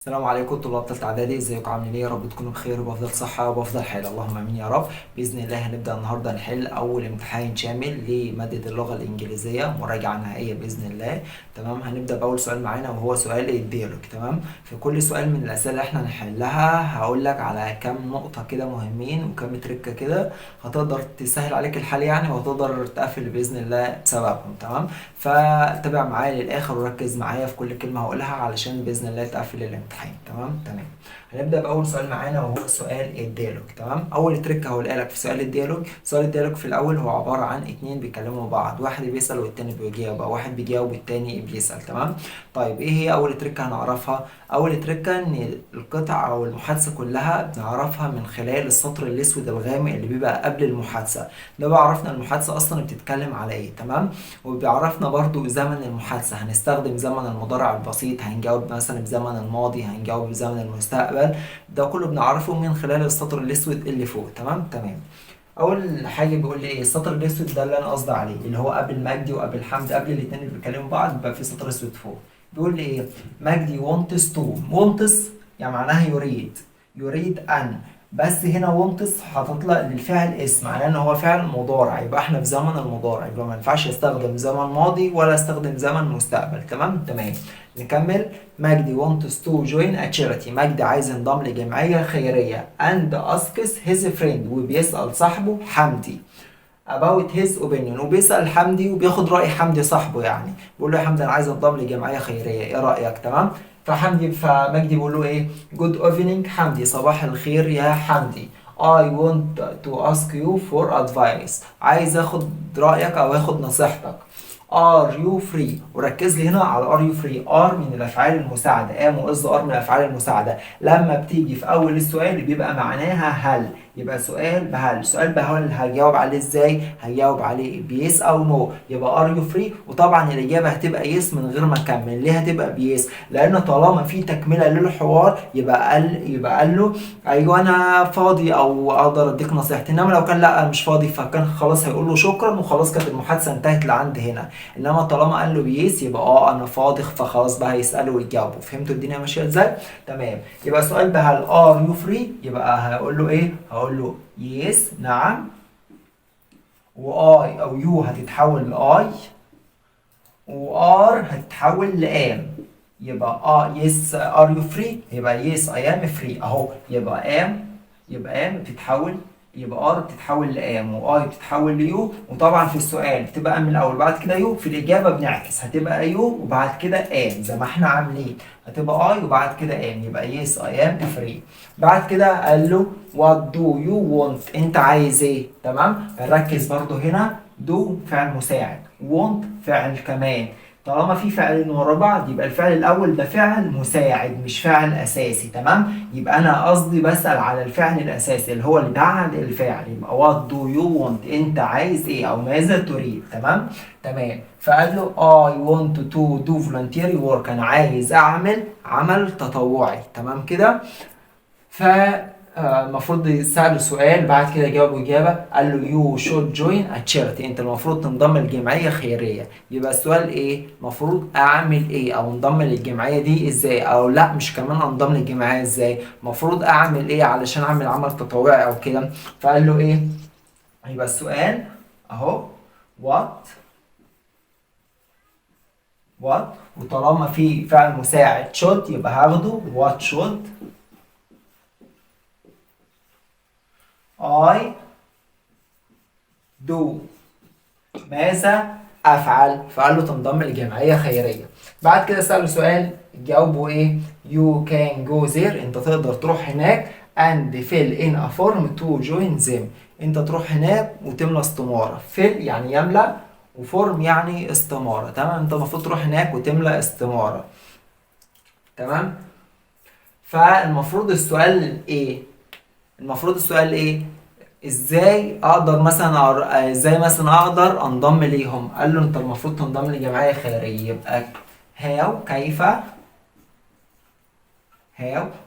السلام عليكم طلاب تالتة إعدادي، ازيكم عاملين ايه؟ يا رب تكونوا بخير وبأفضل صحة وبأفضل حال، اللهم آمين يا رب. بإذن الله هنبدأ النهاردة نحل أول امتحان شامل لمادة اللغة الإنجليزية، مراجعة نهائية بإذن الله. تمام، هنبدأ بأول سؤال معانا وهو سؤال الديالوج. تمام، في كل سؤال من الأسئلة اللي احنا هنحلها هقول لك على كام نقطة كده مهمين وكام تريكة كده هتقدر تسهل عليك الحل يعني، وهتقدر تقفل بإذن الله بسببهم. تمام، فتابع معايا للآخر وركز معايا في كل كلمة هقولها علشان بإذن الله تقفل الامتحان. تمام. هنبدأ بأول سؤال معانا وهو سؤال الديالوج. تمام، أول تريك هقولها لك في سؤال الديالوج. سؤال الديالوج في الأول هو عبارة عن اتنين بيكلموا بعض، واحد بيسأل والتاني بيجاوب، أو واحد بيجاوب والتاني بيسأل. تمام، طيب إيه هي أول تريك هنعرفها؟ أول تريكة إن القطع أو المحادثة كلها بنعرفها من خلال السطر الأسود الغامق اللي بيبقى قبل المحادثة. ده بيعرفنا المحادثة أصلا بتتكلم على إيه. تمام، وبيعرفنا برضو زمن المحادثة، هنستخدم زمن المضارع البسيط، هنجاوب مثلا بزمن الماضي، هنجاوب بزمن المستقبل. ده كله بنعرفه من خلال السطر الأسود اللي فوق. تمام. اول حاجه بيقول لي ايه السطر الاسود ده اللي انا قصدي عليه، اللي هو قبل مجدي وقبل حمدي، قبل الاثنين اللي بيكلموا بعض بيبقى في سطر اسود فوق. بيقول لي ايه؟ مجدي wants to. wants يعني معناها يريد ان. بس هنا wants حاطط لك للفعل اسم، معناه ان هو فعل مضارع، يبقى احنا في زمن المضارع، يبقى ما ينفعش استخدم زمن ماضي ولا استخدم زمن مستقبل. تمام. نكمل. مجدي wants to join a charity. مجدي عايز ينضم لجمعية خيرية and asks his friend. وبيسأل صاحبه حمدي about his opinion. وبيسأل حمدي وبياخد رأي حمدي صاحبه، يعني بيقول له يا حمدي أنا عايز أنضم لجمعية خيرية، إيه رأيك؟ تمام، فمجدي بيقول له إيه؟ good evening حمدي، صباح الخير يا حمدي. I want to ask you for advice. عايز أخد رأيك أو أخد نصيحتك. are you free. وركز لي هنا على are you free. are من الافعال المساعده، am واز are من الافعال المساعده، لما بتيجي في اول السؤال بيبقى معناها هل، يبقى سؤال بهل. سؤال بهل هجاوب عليه ازاي؟ هجاوب عليه بيس او نو، يبقى ار يو فري. وطبعا الاجابه هتبقى يس من غير ما اكمل. ليه هتبقى بيس؟ لان طالما في تكمله للحوار يبقى قال له ايوه انا فاضي او اقدر اديك نصيحتي. انما لو كان لا مش فاضي فكان خلاص هيقول له شكرا وخلاص، كانت المحادثه انتهت لعند هنا. انما طالما قال له بيس يبقى انا فاضي، فخلاص بقى هيساله ويجاوبه. فهمتوا الدنيا ماشيه ازاي؟ تمام، يبقى سؤال بهل ار يو فري، يبقى هقول له ايه؟ هقول له يس نعم، واي او يو هتتحول لاي، وار هتتحول لام. يبقى يس ار يو فري، يبقى يس اي ام فري اهو. يبقى ام بتتحول، يبقى ار بتتحول لام، واي بتتحول ليو. وطبعا في السؤال بتبقى ام الاول بعد كده يو، في الاجابه بنعكس، هتبقى يو وبعد كده ام زي ما احنا عاملين، هتبقى اي وبعد كده ام، يبقى يس اي ام فري. بعد كده قال له وات دو يو وونت، انت عايز ايه؟ تمام، فنركز برضو هنا. دو فعل مساعد، وونت فعل كمان. طالما في فعلين ورا بعض يبقى الفعل الاول ده فعل مساعد مش فعل اساسي. تمام، يبقى انا قصدي بسأل على الفعل الاساسي اللي هو اللي بعد الفعل، يبقى what do you want، انت عايز ايه او ماذا تريد. تمام، فقال له I want to do voluntary work، انا عايز اعمل عمل تطوعي. تمام كده. ف المفروض يسأله سؤال بعد كده يجاوب إجابة. قال له you should join a charity، أنت المفروض تنضم لجمعية خيرية. يبقى السؤال إيه؟ المفروض أعمل إيه أو انضم للجمعية دي إزاي؟ أو لا مش كمان أنضم للجمعية إزاي؟ المفروض أعمل إيه علشان أعمل عمل تطوعي أو كده؟ فقال له إيه؟ يبقى السؤال أهو what. وطالما في فعل مساعد should يبقى هاخده what should I do، ماذا أفعل؟ فقال له تنضم لجمعية خيرية. بعد كده سأله سؤال جاوبه إيه؟ You can go there، أنت تقدر تروح هناك and fill in a form to join them. أنت تروح هناك وتملى استمارة. fill يعني يملى، وفورم يعني استمارة. تمام، أنت المفروض تروح هناك وتملى استمارة. تمام، فالمفروض السؤال إيه؟ ازاي مثلا اقدر انضم ليهم؟ قال له انت المفروض تنضم لجمعيه خيريه، يبقى كيف.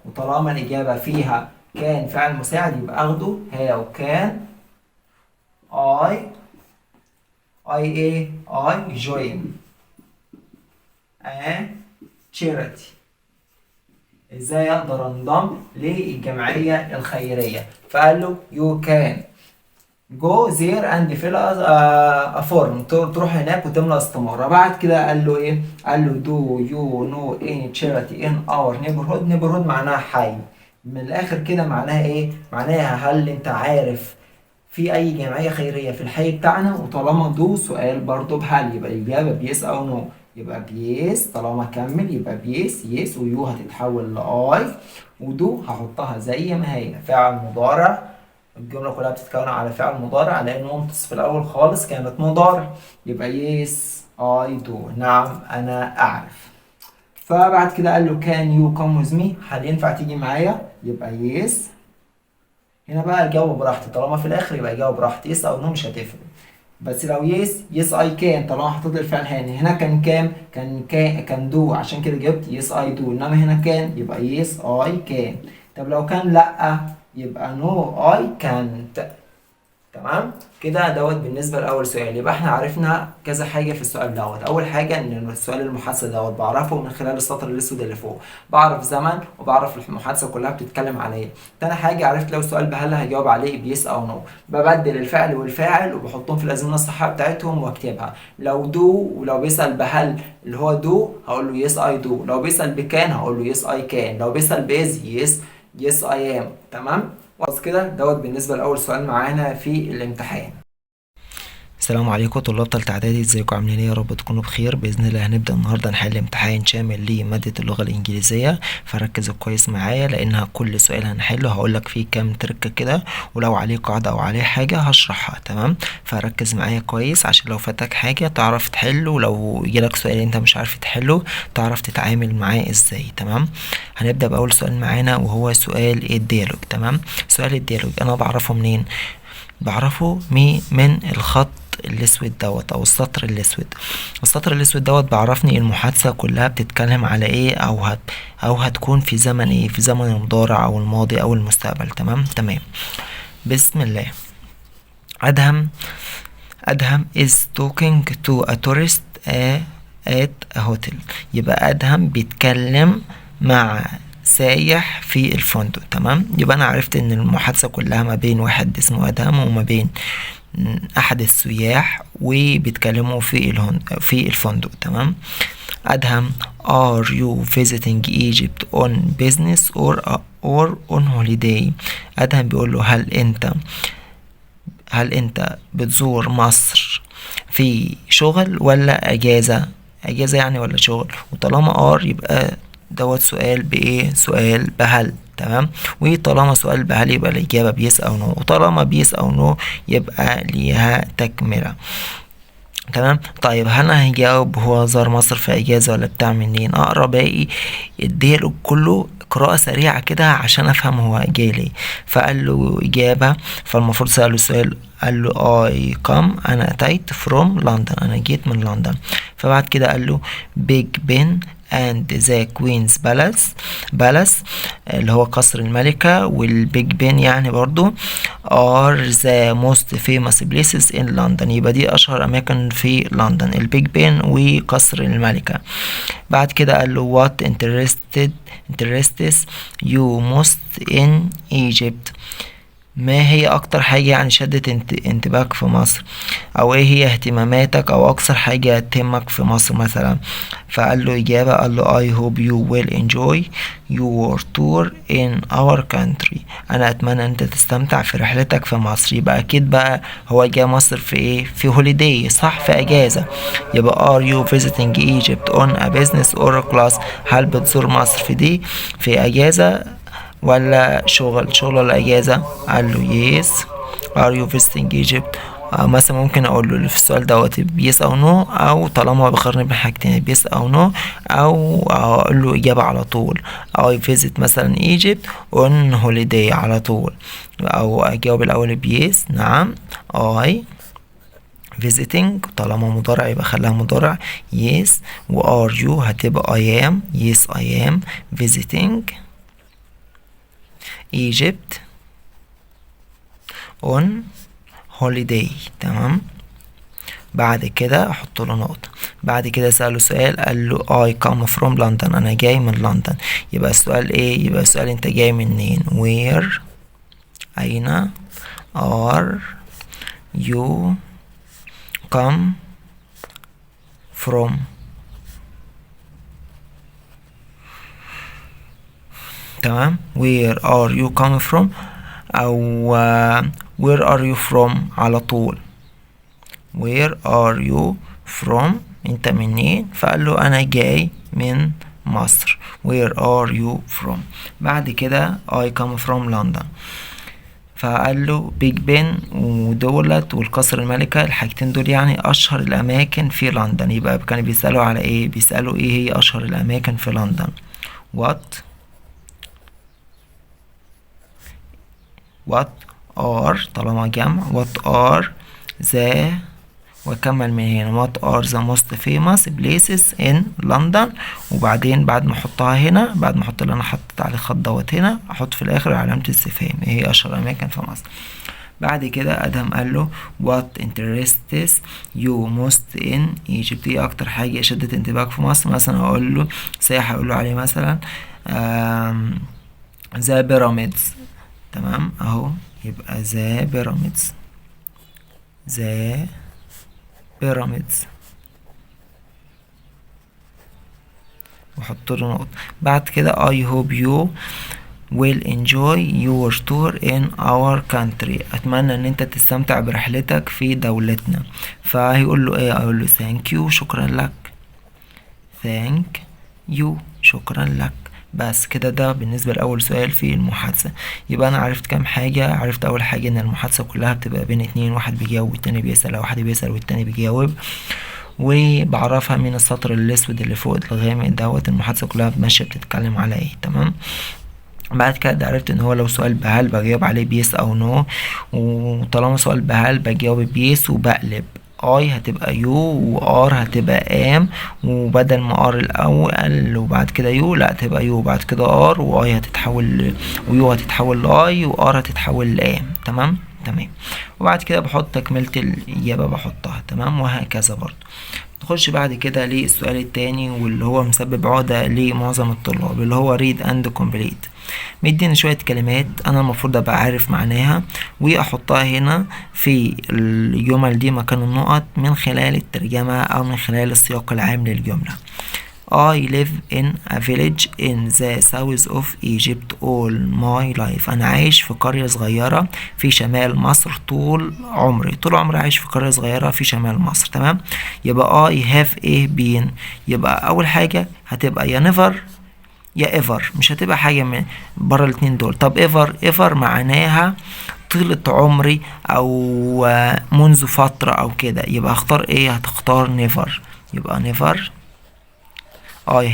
وطالما الاجابه فيها كان فعل مساعد يبقى اخده هاو كان I join a charity. ازاي اقدر انضم للجمعية الخيرية؟ فقال له you can go there and fill a form، تروح هناك وتملى استمارة. بعد كده قال له ايه؟ قال له do you know any charity in our neighborhood؟ neighborhood معناها حي. من الاخر كده معناها ايه؟ معناها هل انت عارف في اي جمعية خيرية في الحي بتاعنا؟ وطالما دو سؤال برضه بهل، يبقى الاجابة بيس او نو. يبقى بيس، طالما كمل يبقى بيس يس، ويو هتتحول لاي، ودو هحطها زي ما هي فعل مضارع. الجملة كلها بتتكون على فعل مضارع لأنه منتصف في الأول خالص كانت مضارع. يبقى يس اي دو، نعم أنا أعرف. فبعد كده قال له كان يو كم ويز مي؟ هل ينفع تيجي معايا؟ يبقى يس. هنا بقى الجاوب براحتي، طالما في الاخر يبقى جاوب براحتي، يس او نو مش هتفرق. بس لو يس اي كان، طالما حطيت الفعل هنا كان كام؟ كان دو، عشان كده جبت يس اي دو. انما هنا كان يبقى يس اي كان. طب لو كان لا يبقى نو اي كانت. تمام كده دوت بالنسبه لاول سؤال. يبقى احنا عرفنا كذا حاجه في السؤال دوت. اول حاجه ان السؤال المحادثه دوت بعرفه من خلال السطر الاسود اللي فوق، بعرف زمن وبعرف المحادثه كلها بتتكلم على ايه. تاني حاجه عرفت لو السؤال بهل هجاوب عليه بيس او نو، ببدل الفعل والفاعل وبحطهم في الازمنه الصحيحه بتاعتهم واكتبها. لو دو، ولو بيسال بهل اللي هو دو هقول له يس اي دو، لو بيسال بكان هقول له يس اي كان، لو بيسال باز يس اي ام. تمام خلاص كده دوت بالنسبه لاول سؤال معانا في الامتحان. السلام عليكم طلاب تالتة اعدادي، ازيكم عاملين ايه؟ يا رب تكونوا بخير. باذن الله هنبدا النهارده نحل امتحان شامل لماده اللغه الانجليزيه، فركزوا كويس معايا لانها كل سؤال هنحله هقول لك فيه كام تركه كده، ولو عليه قاعده او عليه حاجه هشرحها. تمام فركز معايا كويس عشان لو فاتك حاجه تعرف تحله، ولو يجيلك سؤال انت مش عارف تحله تعرف تتعامل معاه ازاي. تمام هنبدا باول سؤال معانا وهو سؤال الديالوج. تمام سؤال الديالوج انا بعرفه منين؟ بعرفه من الخط الاسود دوت او السطر الاسود. السطر الاسود دوت بعرفني المحادثه كلها بتتكلم على ايه، او هتكون في زمن ايه، في زمن المضارع او الماضي او المستقبل. تمام بسم الله. ادهم is talking to a tourist at a hotel. يبقى ادهم بيتكلم مع سايح في الفندق. تمام يبقى انا عرفت ان المحادثه كلها ما بين واحد اسمه ادهم وما بين احد السياح وبيتكلموا في الفندق. تمام ادهم are you visiting Egypt on business or on holiday؟ ادهم بيقول له هل انت بتزور مصر في شغل ولا اجازة؟ اجازة يعني ولا شغل؟ وطالما يبقى دوت سؤال بايه؟ سؤال بهل. تمام وطالما سؤال بهل يبقى الاجابه بيس او نو، وطالما بيس او نو يبقى ليها تكمله. تمام طيب هل انا هجاوب هو زار مصر في اجازه ولا بتاع منين؟ اقرا باقي الديالوج كله قراءة سريعة كده عشان افهم هو جاي ليه. فقال له اجابة، فالمفروض سأله السؤال قال له I come، انا اتيت from لندن، انا جيت من لندن. فبعد كده قال له Big Ben and the Queen's Palace اللي هو قصر الملكة، والبيج بن يعني برضو are the most famous places in London. يبقى دي اشهر اماكن في لندن، البيج بن وقصر الملكة. بعد كده قال له what interests you most in Egypt؟ ما هي اكتر حاجة يعني شدت انتباهك في مصر، او ايه هي اهتماماتك او اكثر حاجة تهمك في مصر مثلا؟ فقال له اجابة، قال له I hope you will enjoy your tour in our country. انا اتمنى انت تستمتع في رحلتك في مصر. يبقى اكيد بقى هو جاء مصر في ايه؟ في هوليداي صح، في اجازة. يبقى are you visiting Egypt on a business or a class؟ هل بتزور مصر في دي في اجازة ولا شغل ولا اجازة؟ قال له يس. are you visiting Egypt؟ مثلا ممكن اقول له في السؤال دوت بيس او نو، او طالما بقارن بين حاجتين بيس او نو، او اقول له اجابة على طول I visit مثلا Egypt on holiday على طول، او اجاوب الاول بيس نعم I visiting، طالما مضارع يبقى خليها مضارع yes، و are you هتبقى I am yes I am visiting Egypt on holiday. تمام بعد كده احط له نقطة. بعد كده سأله سؤال، قال له I come from London، انا جاي من لندن. يبقى السؤال ايه؟ يبقى السؤال انت جاي منين؟ where، اين are you come from. تمام. where are you come from، او where are you from على طول. where are you from، انت منين؟ فقال له انا جاي من مصر. where are you from. بعد كده I come from London، فقال له بيج بن ودولت والقصر الملكة، الحاجتين دول يعني اشهر الاماكن في لندن. يبقى كانوا بيسألوا على ايه؟ بيسألوا ايه هي اشهر الاماكن في لندن. what are، طالما جمع what are the، واكمل من هنا what are the most famous places in London. وبعدين بعد ما احطها هنا، بعد ما احط اللي انا حطيت عليه خط دوت هنا، احط في الاخر علامة استفهام ايه هي اشهر اماكن في مصر. بعد كده ادهم قال له what interests you most in Egypt، ايه اكتر حاجة شدت انتباهك في مصر. مثلا اقول له سياح، اقول له عليه مثلا the pyramids. تمام اهو، يبقى the pyramids وحط له نقطة. بعد كده I hope you will enjoy your tour in our country، اتمنى ان انت تستمتع برحلتك في دولتنا. فهيقول له ايه؟ اقول له thank you، شكرا لك. thank you، شكرا لك. بس كده ده بالنسبة لأول سؤال في المحادثة. يبقى أنا عرفت كام حاجة. عرفت أول حاجة إن المحادثة كلها بتبقى بين اتنين، واحد بيجاوب والتاني بيسأل، أو واحد بيسأل والتاني بيجاوب. وبعرفها من السطر الأسود اللي فوق الغامق دوت المحادثة كلها ماشية بتتكلم على ايه. تمام. بعد كده عرفت ان هو لو سؤال بهل بجاوب عليه بيس او نو، وطالما سؤال بهل بجاوب بيس وبقلب اي هتبقى يو، وار هتبقى ام، وبدل ما ار الاول وبعد كده يو، لا تبقى يو بعد كده ار، واي هتتحول، ويو هتتحول لاي، وار هتتحول لام. تمام. وبعد كده بحط تكملة الإجابة بحطها. تمام. وهكذا برضو. نخش بعد كده للسؤال التاني، واللي هو مسبب عقدة لمعظم الطلاب، اللي هو read and complete. مديني شوية كلمات أنا المفروض أبقى عارف معناها، وأحطها هنا في الجمل دي مكان النقط من خلال الترجمة أو من خلال السياق العام للجملة. I live in a village in the south of Egypt all my life. أنا عايش في قرية صغيرة في شمال مصر طول عمري. طول عمري عايش في قرية صغيرة في شمال مصر. تمام. يبقى I have been، يبقى أول حاجة هتبقى يا never يا ever، مش هتبقى حاجة من برا الاتنين دول. طب ever معناها طيلة عمري أو منذ فترة أو كده. يبقى اختار ايه؟ هتختار never. يبقى never I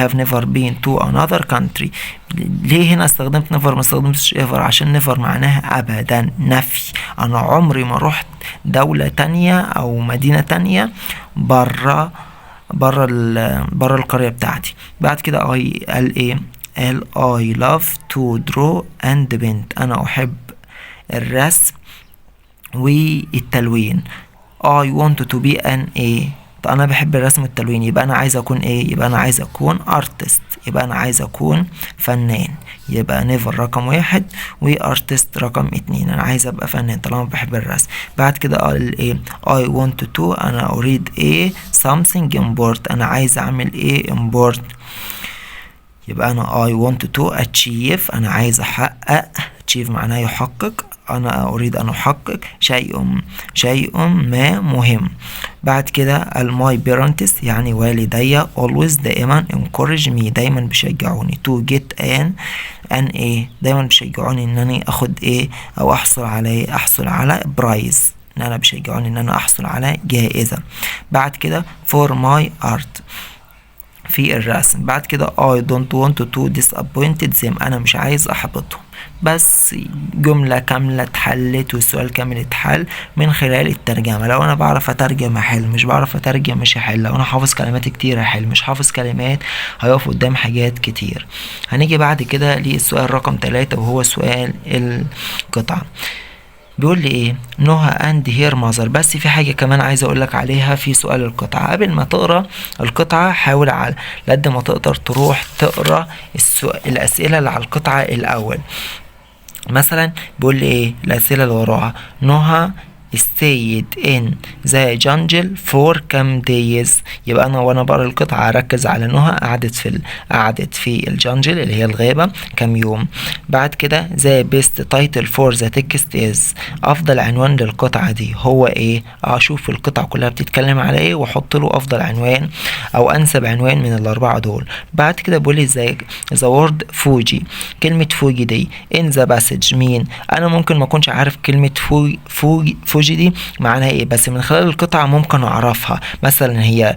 have never been to another country. ليه هنا استخدمت never ما استخدمتش ever؟ عشان never معناها أبدا، نفي. أنا عمري ما رحت دولة تانية أو مدينة تانية برا القرية بتاعتي. بعد كده قال ايه؟ قال I love to draw and paint. أنا أحب الرسم والتلوين. I want to be an ايه؟ انا بحب الرسم والتلوين، يبقى انا عايز اكون ايه؟ يبقى انا عايز اكون artist، يبقى انا عايز اكون فنان. يبقى never رقم 1 وارتست رقم 2. انا عايز ابقى فنان طالما بحب الرسم. بعد كده قال ايه؟ I want to، انا اريد ايه؟ something import، انا عايز اعمل ايه؟ import. يبقى انا I want to achieve، انا عايز احقق. achieve معناه يحقق. انا اريد ان احقق شيء ما مهم. بعد كده my parents يعني والدي always دائما encourage me، دايما بيشجعوني to get an ايه؟ دايما بيشجعوني ان انا اخد ايه؟ او احصل على prize، ان انا بيشجعوني ان انا احصل على جائزة. بعد كده for my art في الرسم. بعد كده I don't want to disappoint them، انا مش عايز احبطهم. بس جملة كاملة اتحلت والسؤال كامل اتحل من خلال الترجمة. لو انا بعرف اترجم هحل، مش بعرف اترجم مش هحل. لو انا حافظ كلمات كتير هحل، مش حافظ كلمات هيقف قدام حاجات كتير. هنيجي بعد كده للسؤال رقم 3 وهو سؤال القطعة. بيقول لي ايه نوها اند هير ماذر. بس في حاجه كمان عايز اقول لك عليها في سؤال القطعه. قبل ما تقرا القطعه حاول على قد ما تقدر تروح تقرا الاسئله اللي على القطعه الاول. مثلا بيقول لي ايه الاسئله اللي وراها نوها stayed in the jungle for كام days. يبقى انا وانا بقرا القطعه اركز على نهى قعدت في الجنجل اللي هي الغابه كام يوم. بعد كده the best title for the text is. افضل عنوان للقطعه دي هو ايه؟ اشوف القطعه كلها بتتكلم على ايه واحط له افضل عنوان او انسب عنوان من الاربعه دول. بعد كده بيقول لي the word فوجي. كلمه فوجي دي in the passage مين؟ انا ممكن ما اكونش عارف كلمه فوجي دي معناها ايه، بس من خلال القطعة ممكن اعرفها. مثلا هي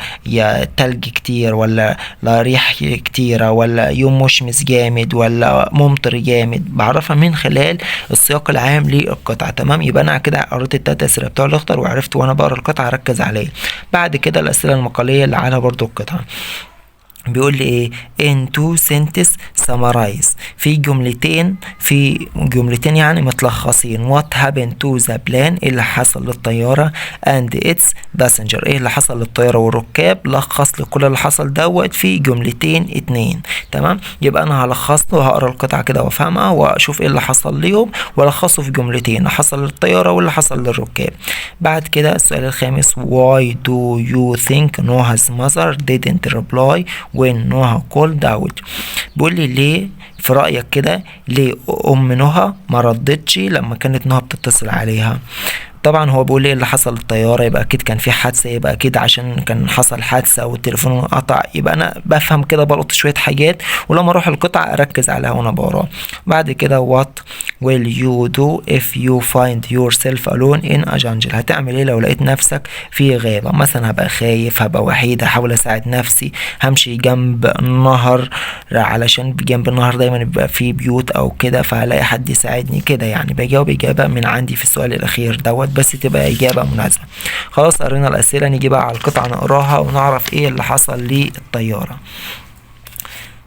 تلج كتير، ولا لا ريح كتيرة، ولا يوم مشمس جامد، ولا ممطر جامد. بعرفها من خلال السياق العام للقطعة. تمام، يبقى انا كده قريت التلات اسئلة بتوع الاخضر وعرفت وانا بقرا القطعة اركز عليه. بعد كده الاسئلة المقالية اللي على برضو القطعة. بيقول لي ايه in two sentences summarize. في جملتين يعني متلخصين. what happened to the plane ايه اللي حصل للطيارة and its passenger ايه اللي حصل للطيارة والركاب. لخص لكل اللي حصل دوت في جملتين اتنين. تمام، يبقى انا هلخص له وهقرا القطعة كده وافهمها واشوف ايه اللي حصل ليهم والخصه في جملتين اللي حصل للطيارة واللي حصل للركاب. بعد كده السؤال الخامس why do you think Noah's mother didn't reply when نهى called out. بيقول لي ليه في رأيك كده ليه أم نهى ما ردتش لما كانت نهى بتتصل عليها؟ طبعا هو بيقول ايه اللي حصل للطياره، يبقى اكيد كان في حادثه، يبقى اكيد عشان كان حصل حادثه والتليفون قطع. يبقى انا بفهم كده بلقط شويه حاجات ولما اروح القطعه اركز عليها وانا بقرا. بعد كده what will you do if you find yourself alone in a jungle. هتعمل ايه لو لقيت نفسك في غابه؟ مثلا هبقى خايف، هبقى وحيد، هحاول اساعد نفسي، همشي جنب نهر علشان جنب النهر دايما بيبقى فيه بيوت او كده، فهلاقي حد يساعدني كده. يعني بجاوب اجابه من عندي في السؤال الاخير دوت بس تبقى اجابه مناسبه. خلاص قرينا الاسئله، نيجي بقى على القطعه نقراها ونعرف ايه اللي حصل للطياره.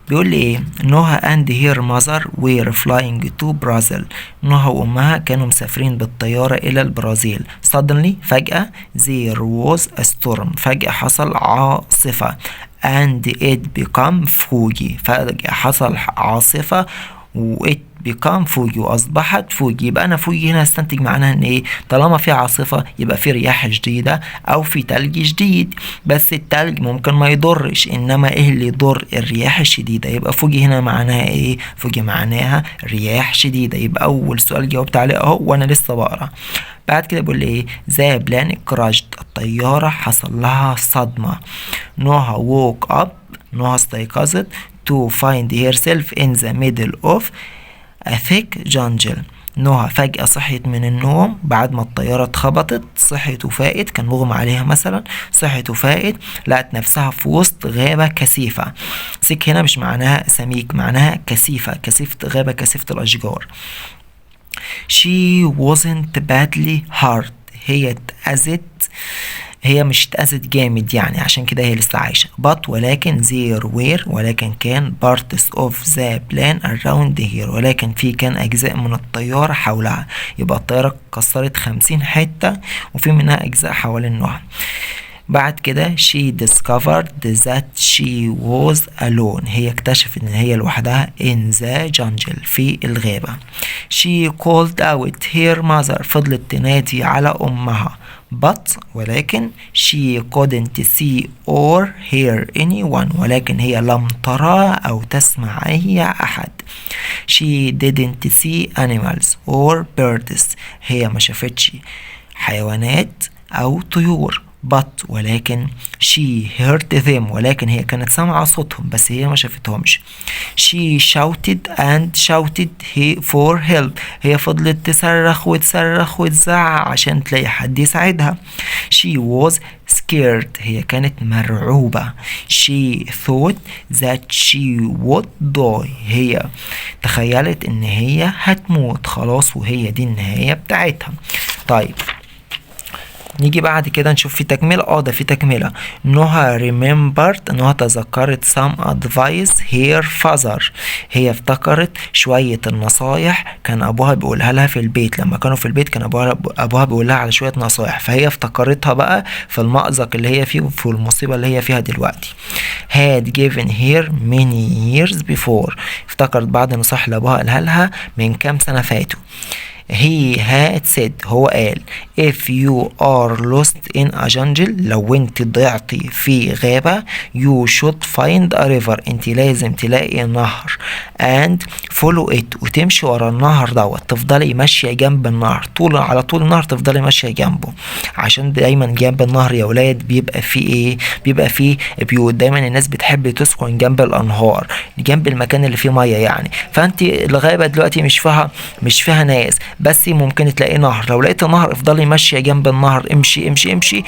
بيقول لي ايه نهى and her mother were flying to Brazil. نهى وامها كانوا مسافرين بالطياره الى البرازيل. suddenly فجاه there was a storm فجاه حصل عاصفه and it became فوجي. فجاه حصل عاصفه و it become فوجي واصبحت فوجي. يبقى انا فوجي هنا استنتج معناها ان ايه؟ طالما في عاصفه يبقى في رياح جديده او في تلج جديد. بس التلج ممكن ما يضرش، انما ايه اللي يضر؟ الرياح الشديده. يبقى فوجي هنا معناها ايه؟ فوجي معناها رياح شديده. يبقى اول سؤال جاوبت عليه اهو وانا لسه بقرا. بعد كده بيقول لي ايه ذا بلان كراجد. الطياره حصل لها صدمه. نوها woke up. نوها استيقظت to find herself in the middle of a thick jungle. نوها فجأة صحيت من النوم بعد ما الطيارة اتخبطت. صحيت وفاقت، كان مغمى عليها مثلا، صحيت وفاقت لقت نفسها في وسط غابة كثيفة. سيك هنا مش معناها سميك، معناها كثيفة، كثيفة غابة، كثيفة الأشجار. She wasn't badly hurt. هي اتأذت، هي مش اتأذت جامد يعني، عشان كده هي لسه عايشة. but ولكن there were ولكن كان parts of the plane around here. ولكن في كان أجزاء من الطيارة حولها. يبقى الطيارة كسرت 50 حتة وفي منها أجزاء حوالين نوع. بعد كده she discovered that she was alone. هي اكتشفت ان هي لوحدها in the jungle في الغابة. she called out her mother. فضلت تنادي على أمها. but ولكن she couldn't see or hear anyone. ولكن هي لم ترى أو تسمع أي أحد. she didn't see animals or birds. هي ما شافتش حيوانات أو طيور. but ولكن she heard them. ولكن هي كانت سامعة صوتهم بس هي ما شافتهمش. she shouted and shouted for help. هي فضلت تصرخ وتصرخ وتزعق عشان تلاقي حد يساعدها. she was scared. هي كانت مرعوبة. she thought that she would die. هي تخيلت ان هي هتموت خلاص وهي دي النهاية بتاعتها. طيب نيجي بعد كده نشوف في تكملة. ده في تكملة. نهى remembered، نهى تذكرت some advice her father، هي افتكرت شوية النصايح كان ابوها بيقولها لها في البيت. لما كانوا في البيت كان ابوها بيقول لها على شوية نصايح، فهي افتكرتها بقى في المأزق اللي هي فيه وفي المصيبة اللي هي فيها دلوقتي. had given her many years before، افتكرت بعض النصائح اللي ابوها قالها لها من كام سنة فاتوا. he had said، هو قال if you are lost in a jungle، لو انت ضعتي في غابة you should find a river، انت لازم تلاقي نهر and follow it، وتمشي ورا النهر دوت، تفضلي ماشية جنب النهر على طول النهر تفضلي ماشية جنبه، عشان دايما جنب النهر يا ولاد بيبقى فيه ايه؟ بيبقى فيه بيوت. دايما الناس بتحب تسكن جنب الانهار، جنب المكان اللي فيه مية يعني. فانت الغابة دلوقتي مش فيها ناس، بس ممكن تلاقي نهر. لو لقيت نهر افضلي ماشية جنب النهر، امشي امشي امشي،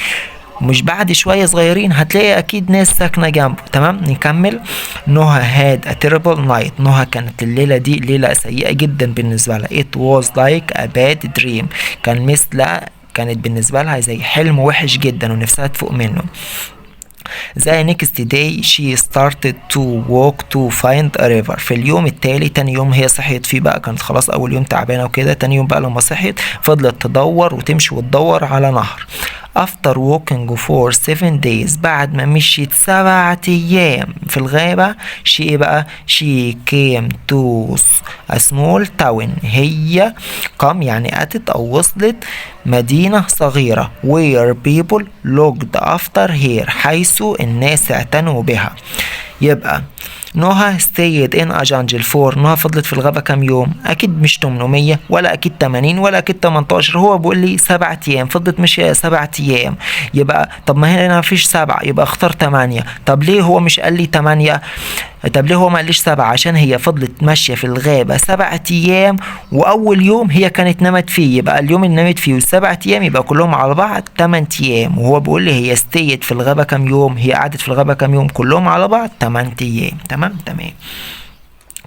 مش بعد شوية صغيرين هتلاقي اكيد ناس ساكنة جنبه. تمام نكمل. نهى had a terrible night، نهى كانت الليلة دي ليلة سيئة جدا بالنسبة لها. it was like a bad dream، كانت بالنسبة لها زي حلم وحش جدا ونفسها تفوق منه. The next day she started to walk to find a river، في اليوم التالي تاني يوم هي صحيت فيه بقى، كانت خلاص اول يوم تعبانة وكده، تاني يوم بقى لما صحيت فضلت تدور وتمشي وتدور على نهر. After walking for 7 days، بعد ما مشيت 7 أيام في الغابة، she came to a small town، هي يعني أتت أو وصلت مدينة صغيرة where people looked after her، حيث الناس اعتنوا بها. يبقى نهى stayed in a jungle for، نهى فضلت في الغابة كام يوم؟ أكيد مش 800 ولا أكيد 80 ولا أكيد 18، هو بيقول لي 7 أيام، فضلت ماشية 7 أيام. يبقى طب ما هنا مفيش 7، يبقى اختار 8. طب ليه هو مش قال لي 8؟ طب ليه هو ما قاليش 7؟ عشان هي فضلت ماشية في الغابة 7 أيام، وأول يوم هي كانت نامت فيه، يبقى اليوم اللي نامت فيه وال7 أيام يبقى كلهم على بعض 8 أيام. وهو بيقول لي هي stayed في الغابة كام يوم؟ هي قعدت في الغابة كام يوم؟ كلهم على بعض 8 أيام. تمام.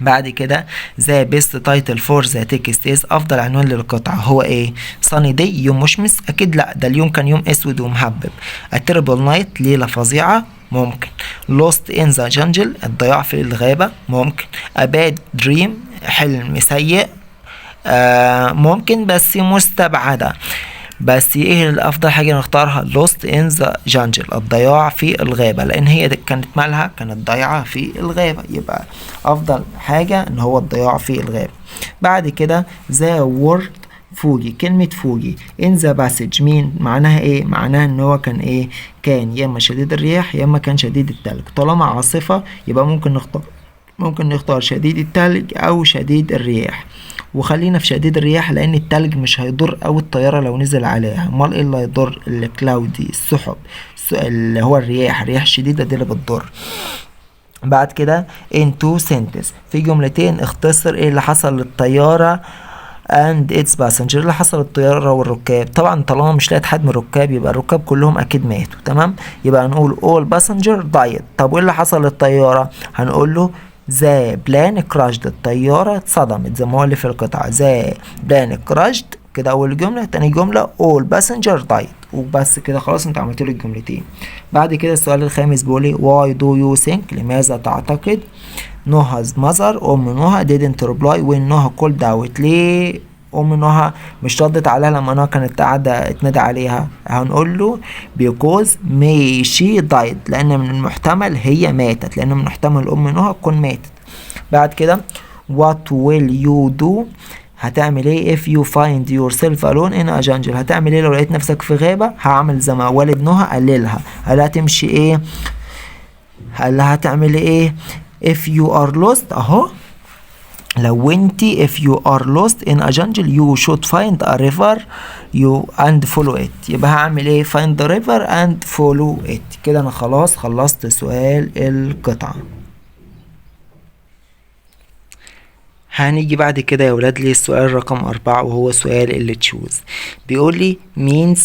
بعد كده the best title for the text is، أفضل عنوان للقطعة هو إيه؟ sunny day، يوم مشمس؟ أكيد لأ، ده اليوم كان يوم أسود ومهبب. a terrible night، ليلة فظيعة؟ ممكن. lost in the jungle، الضياع في الغابة؟ ممكن. a bad dream، حلم سيء؟ ممكن بس مستبعدة. بس ايه الافضل حاجة نختارها؟ lost in the jungle، الضياع في الغابة، لان هي كانت مالها؟ كانت ضايعة في الغابة، يبقى افضل حاجة ان هو الضياع في الغابة. بعد كده the word فوجي، كلمة فوجي in the passage مين معناها ايه؟ معناها ان هو كان ايه؟ كان يا اما شديد الرياح يا اما كان شديد التلج. طالما عاصفة يبقى ممكن نختار شديد التلج او شديد الرياح، وخلينا في شديد الرياح لان التلج مش هيضر او الطيارة لو نزل عليها. امال ايه اللي هيضر؟ الكلاودي، السحب، اللي هو الرياح الشديدة دي اللي بتضر. بعد كده in 2 sentences، في جملتين اختصر ايه اللي حصل للطيارة and its passenger، اللي حصل للطيارة والركاب. طبعا طالما مش لقيت حد من الركاب يبقى الركاب كلهم اكيد ماتوا. تمام. يبقى هنقول all passenger died. طب وايه اللي حصل للطيارة؟ هنقول له the plane crashed، الطيارة اتصدمت زي ما هو اللي في القطعة. the plane crashed، كده اول جملة. تاني جملة all passenger died، وبس كده خلاص انت عملت له الجملتين. بعد كده السؤال الخامس بيقول لي why do you think، لماذا تعتقد نها's mother، ام نهى didn't reply when نهى called out، ليه ام نهى مش ردت عليها لما نهى كانت قاعده تنادي عليها؟ هنقول له because may she died، لان من المحتمل هي ماتت، لان من المحتمل ام نهى تكون ماتت. بعد كده what will you do، هتعمل ايه if you find yourself alone in a jungle، هتعمل ايه لو لقيت نفسك في غابه؟ هعمل زي ما والد نهى قال لها. قال لها تمشي ايه؟ قال لها هتعمل ايه if you are lost، اهو لو انتي if you are lost in a jungle you should find a river and follow it. يبقى هعمل ايه؟ find the river and follow it. كده انا خلاص خلصت سؤال القطعة. هنيجي بعد كده يا ولاد لي السؤال رقم 4، وهو سؤال اللي تشوز. بيقول لي means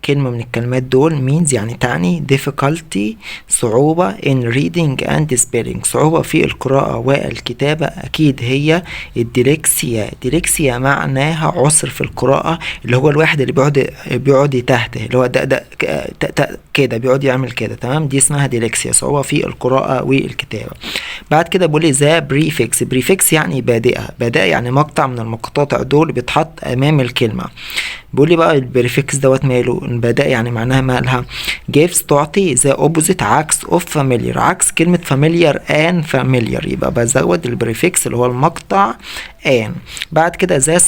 كلمة من الكلمات دول means يعني تعني difficulty صعوبة in reading and spelling صعوبة في القراءة والكتابة أكيد هي الديلكسيا. ديلكسيا معناها عسر في القراءة اللي هو الواحد اللي بيقعد يتهته اللي هو ده كده بيقعد يعمل كده تمام. دي اسمها ديلكسيا صعوبة في القراءة والكتابة. بعد كده بقول ذا بريفكس. بريفكس يعني بادئة يعني مقطع من المقاطع دول بيتحط أمام الكلمة. بيقول لي بقى البريفكس دوت ماله البداء يعني معناها مالها gives تعطي the opposite عكس of familiar عكس كلمة familiar and familiar يبقى بزود البريفكس اللي هو المقطع and. بعد كده the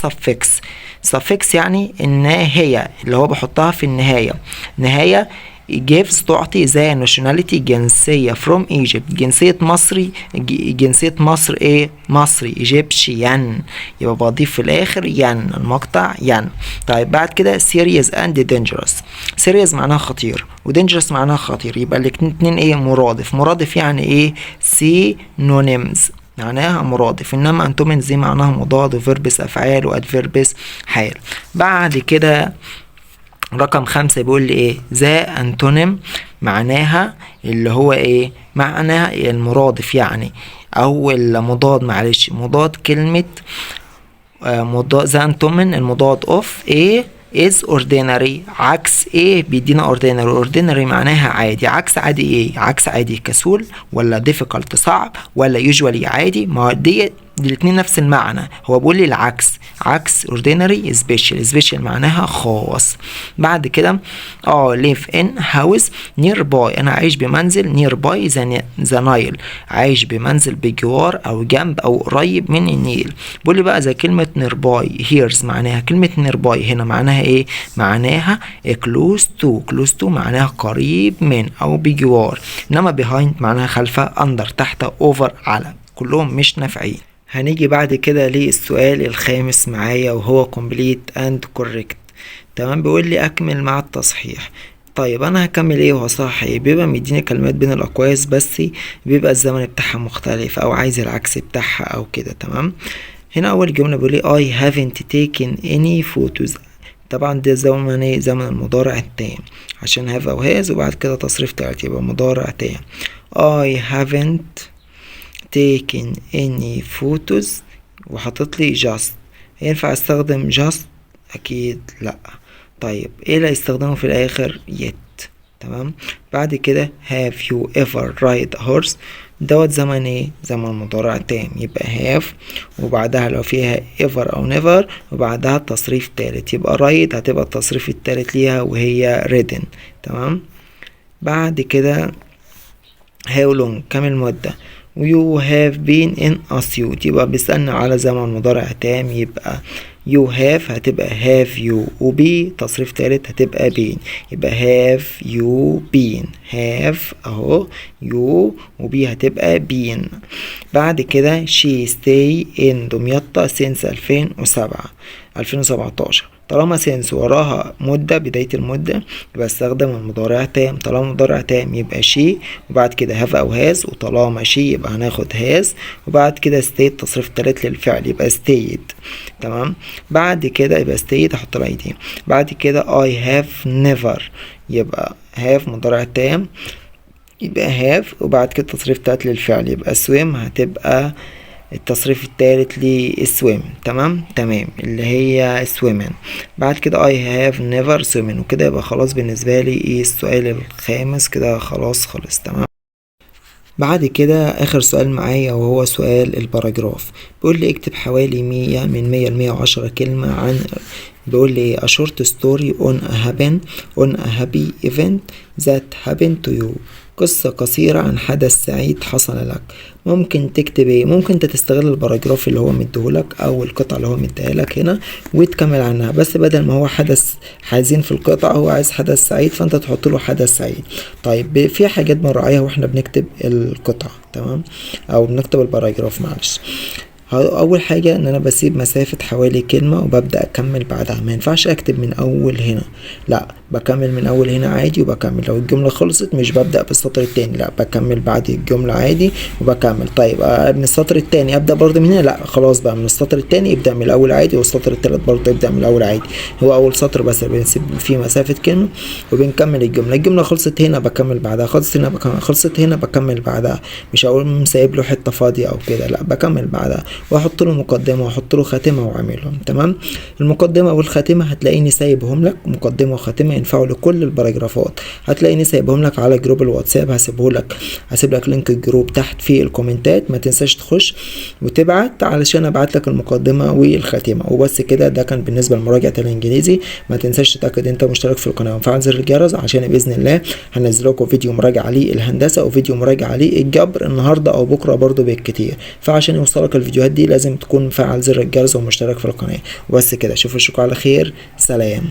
suffix يعني النهاية اللي هو بحطها في النهاية gives تعطي the nationality جنسية from Egypt جنسية مصر ايه مصري Egyptian يبقى بضيف في الاخر ين المقطع ين. طيب بعد كده serious and dangerous. serious معناها خطير و dangerous معناها خطير يبقى الاتنين ايه مرادف يعني ايه synonyms معناها مرادف انما انتومينز دي معناها مضاد وفيربس افعال وادفيربس حال. بعد كده رقم 5 بيقول لي ايه ذا انتونيم معناها اللي هو ايه معناها المرادف يعني او المضاد مضاد كلمة مضاد ذا انتومين المضاد اوف ايه is ordinary عكس ايه بيدينا ordinary معناها عادي. عكس عادي ايه عكس عادي كسول ولا difficult صعب ولا usually عادي ما دي الاتنين نفس المعنى. هو بيقول لي العكس عكس ordinary special معناها خاص. بعد كده live in house nearby انا عايش بمنزل nearby the Nile عايش بمنزل بجوار او جنب او قريب من النيل. بيقول لي بقى زي كلمة nearby here's معناها كلمة nearby هنا معناها ايه معناها close to معناها قريب من او بجوار انما behind معناها خلفه under تحت over على كلهم مش نافعين. هنيجي بعد كده للسؤال الخامس معايا وهو complete and correct تمام. بيقول لي اكمل مع التصحيح. طيب انا هكمل ايه وهصحح ايه بيبقى مديني كلمات بين الاقواس بس بيبقى الزمن بتاعها مختلف او عايز العكس بتاعها او كده تمام. هنا اول جملة بيقول لي I haven't taken any photos طبعا ده زمن ايه زمن المضارع التام عشان have او has وبعد كده تصريف تالت يبقى مضارع تام. I haven't taken any photos وحطت لي just ينفع استخدم just اكيد لا. طيب ايه اللي هيستخدمه في الاخر yet تمام. بعد كده have you ever ride a horse دوت زمن ايه زمن مضارع تام يبقى have وبعدها لو فيها ever او never وبعدها التصريف التالت يبقى ride هتبقى التصريف التالت ليها وهي ridden تمام. بعد كده how long كم المدة you have been in Asyut يبقى بيسألنا على زمن مضارع تام يبقى you have هتبقى have you وبي تصريف تالت هتبقى been يبقى have you been have اهو you وبي هتبقى been. بعد كده she stay in دمياط since 2017 طالما سينس وراها مدة بداية المدة يبقى استخدم المضارع تام. طالما مضارع تام يبقى شي وبعد كده هاف او هاز وطالما شي يبقى هناخد هاز وبعد كده ستيت تصريف تالت للفعل يبقى ستيت تمام. بعد كده يبقى ستيت احط لها ايدين. بعد كده I have never يبقى هاف مضارع تام يبقى هاف وبعد كده تصريف تالت للفعل يبقى swim هتبقى التصريف الثالث للسويم تمام اللي هي swimming. بعد كده I have never swim وكده يبقى خلاص بالنسبة لي ايه السؤال الخامس كده خلاص خلص تمام. بعد كده اخر سؤال معايا وهو سؤال الباراجراف. بيقول لي اكتب حوالي 100 من 100 ل 110 كلمة عن بيقول لي a short story on a happy event that happened to you قصة قصيرة عن حدث سعيد حصل لك. ممكن تكتب ايه ممكن انت تستغل الباراجراف اللي هو مديهولك او القطعة اللي هو مديهالك هنا وتكمل عنها بس بدل ما هو حدث حزين في القطعة هو عايز حدث سعيد فانت تحط له حدث سعيد. طيب في حاجات بنراعيها واحنا بنكتب القطعة تمام او بنكتب الباراجراف معلش. اول حاجة ان انا بسيب مسافة حوالي كلمة وببدأ اكمل بعدها. ما ينفعش اكتب من اول هنا، لا بكمل من اول هنا عادي وبكمل. لو الجملة خلصت مش ببدأ بالسطر التاني، لا بكمل بعد الجملة عادي وبكمل. طيب من السطر التاني ابدأ برضه من هنا، لا خلاص بقى من السطر التاني ابدأ من الاول عادي، والسطر التالت برضه ابدأ من الاول عادي. هو اول سطر بس بنسيب فيه مسافة كلمة وبنكمل الجملة خلصت هنا بكمل بعدها، خلصت هنا بكمل، خلصت هنا بكمل بعدها. مش هقول سايب له حتة فاضية او كده، لا بكمل بعدها واحط له مقدمة واحط له خاتمة واعملهم تمام. المقدمة والخاتمة هتلاقيني سايبهم لك، مقدمة وخاتمة ينفعوا لكل الباراجرافات. هتلاقيني سايبهم لك على جروب الواتساب، هسيب لك لينك الجروب تحت في الكومنتات، ما تنساش تخش وتبعت علشان ابعت لك المقدمة والخاتمة وبس كده. ده كان بالنسبة لمراجعة الانجليزي. ما تنساش تتأكد انت مشترك في القناة وفعل زر الجرس عشان باذن الله هنزل لكم فيديو مراجعة للهندسة وفيديو مراجعة للجبر النهاردة او بكرة برضو بالكتير. فعشان يوصلك الفيديوهات دي لازم تكون مفعل زر الجرس ومشترك في القناة وبس كده. اشوفكم على خير، سلام.